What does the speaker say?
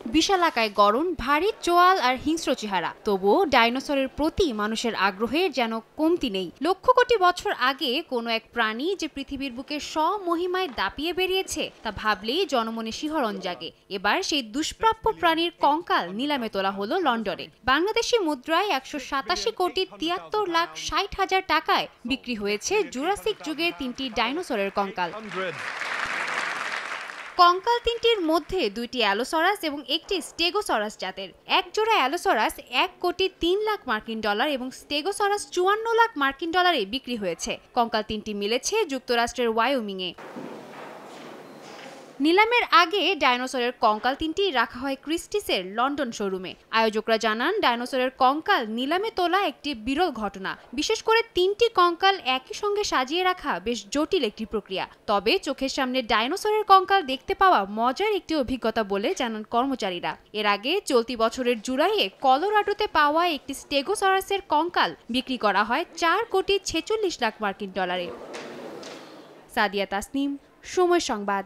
বিশালাকায় গড়ন, ভারী চোয়াল আর হিংস্র চেহারা, তবুও ডাইনোসরের প্রতি মানুষের আগ্রহের যেন কমতি নেই। লক্ষ কোটি বছর আগে কোনো এক প্রাণী যে পৃথিবীর বুকে স্বমহিমায় দাপিয়ে বেরিয়েছে তা ভাবলেই জনমনে শিহরণ জাগে। এবার সেই দুষ্প্রাপ্য প্রাণীর কঙ্কাল নিলামে তোলা হলো লন্ডনে। বাংলাদেশি মুদ্রায় ১৮৭ কোটি ৭৩ লাখ ৬০ হাজার টাকায় বিক্রি হয়েছে জুরাসিক যুগের ৩টি ডাইনোসরের কঙ্কাল। কঙ্কাল তিনটির মধ্যে ২টি অ্যালোসরাস এবং একটি স্টেগোসরাস জাতের। এক জোড়া অ্যালোসরাস $১,৩০,০০,০০০ এবং স্টেগোসরাস $৫৪,০০,০০০ বিক্রি হয়েছে। কঙ্কাল তিনটি মিলেছে যুক্তরাষ্ট্রের ওয়াইওমিংয়ে। নিলামের আগে ডাইনোসরের কঙ্কাল তিনটি রাখা হয় ক্রিস্টিসের লন্ডন শোরুমে। আয়োজকরা জানান, ডাইনোসরের কঙ্কাল নিলামে তোলা একটি বিরল ঘটনা। বিশেষ করে ৩টি কঙ্কাল একই সঙ্গে সাজিয়ে রাখা বেশ জটিল একটি প্রক্রিয়া। তবে চোখের সামনে ডাইনোসরের কঙ্কাল দেখতে পাওয়া মজার একটি অভিজ্ঞতা বলে জানান কর্মচারীরা। এর আগে চলতি বছরের জুলাইয়ে কলোরাডোতে পাওয়া একটি স্টেগোসরাসের কঙ্কাল বিক্রি করা হয় $৪,৪৬,০০,০০০। সাদিয়া তাসনিম, সময় সংবাদ।